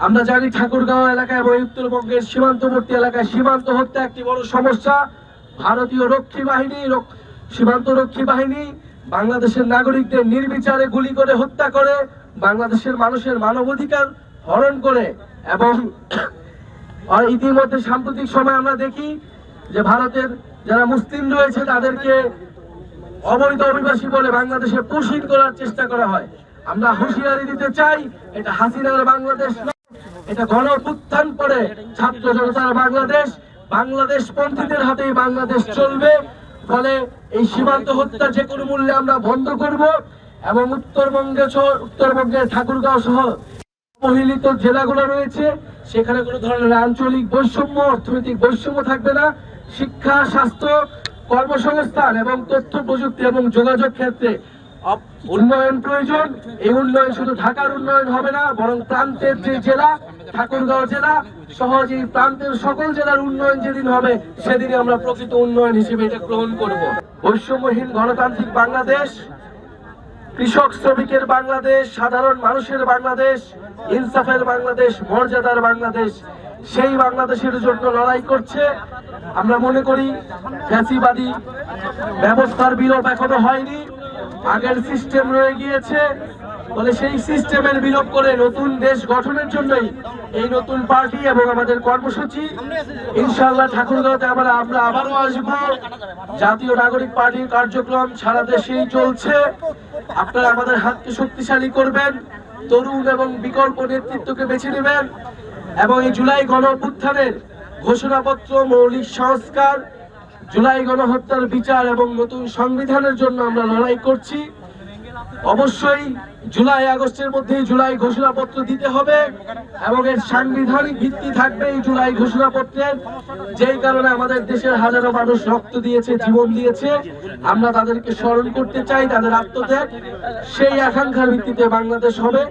আমরা জানি ঠাকুরগাঁও এলাকায় এবং উত্তরবঙ্গের সীমান্তবর্তী এলাকায় সীমান্ত হত্যা একটি বড় সমস্যা। ভারতীয় সীমান্ত রক্ষী বাহিনী বাংলাদেশের নাগরিকদের নির্বিচারে গুলি করে হত্যা করে, বাংলাদেশের মানুষের মানবাধিকার হরণ করে। এবং ইতিমধ্যে সাম্প্রতিক সময় আমরা দেখি যে ভারতের যারা মুসলিম রয়েছে তাদেরকে অবৈধ অভিবাসী বলে বাংলাদেশে পুশিং করার চেষ্টা করা হয়। আমরা হুঁশিয়ারি দিতে চাই, এটা হাসিনার বাংলাদেশ নয়, এটা গণঅভ্যুত্থান করে ছাত্র জনতার বাংলাদেশ। বাংলাদেশ পন্থীদের হাতেই বাংলাদেশ চলবে। ফলে এই সীমান্ত হত্যা যে কোনো মূল্যে আমরা বন্ধ করব এবং উত্তরবঙ্গের ঠাকুরগাঁও সহ অবহেলিত জেলাগুলো রয়েছে সেখানে কোনো ধরনের আঞ্চলিক বৈষম্য, অর্থনৈতিক বৈষম্য থাকবে না। শিক্ষা, স্বাস্থ্য, কর্মসংস্থান এবং তথ্য প্রযুক্তি এবং যোগাযোগ ক্ষেত্রে উন্নয়ন প্রয়োজন। এই উন্নয়ন শুধু ঢাকার উন্নয়ন হবে না, বরং প্রান্তের যে জেলা ঠাকুরগাঁও জেলা সহ যে প্রান্তের সকল জেলার উন্নয়ন যেদিন হবে সেদিনই আমরা প্রকৃত উন্নয়ন হিসেবে এটা গ্রহণ করব। বৈষম্যহীন গণতান্ত্রিক বাংলাদেশ, কৃষক শ্রমিকের বাংলাদেশ, সাধারণ মানুষের বাংলাদেশ, ইনসাফের বাংলাদেশ, মর্যাদার বাংলাদেশ, সেই বাংলাদেশের জন্য লড়াই করছে। আমরা মনে করি ফ্যাসিবাদী ব্যবস্থার বিলোপ এখনো হয়নি, আগের সিস্টেম রয়ে গিয়েছে। বলে সেই সিস্টেমের বিলোপ করে নতুন দেশ গঠনের জন্যই এই নতুন পার্টি এবং আমাদের কর্মসূচি। ইনশাআল্লাহ ঠাকুরগাঁওতে আমরা আবারও আসবো। জাতীয় নাগরিক পার্টির কার্যক্রম সারা দেশেই চলছে। আপনারা আমাদের হাতকে শক্তিশালী করবেন, তরুণ এবং বিকল্প নেতৃত্বকে বেছে নেবেন এবং এই জুলাই গণঅভ্যুত্থানের ঘোষণাপত্র, মৌলিক সংস্কার, জুলাই গণহত্যার বিচার এবং নতুন সংবিধানের জন্য আমরা লড়াই করছি। অবশ্যই জুলাই আগস্টের মধ্যে জুলাই ঘোষণাপত্র দিতে হবে এবং এর সাংবিধানিক ভিত্তি থাকবে এই জুলাই ঘোষণাপত্রের। যেই কারণে আমাদের দেশের হাজারো মানুষ রক্ত দিয়েছে, জীবন দিয়েছে, আমরা তাদেরকে স্মরণ করতে চাই, তাদের আত্মত্যাগ। সেই আকাঙ্ক্ষার ভিত্তিতে বাংলাদেশ হবে।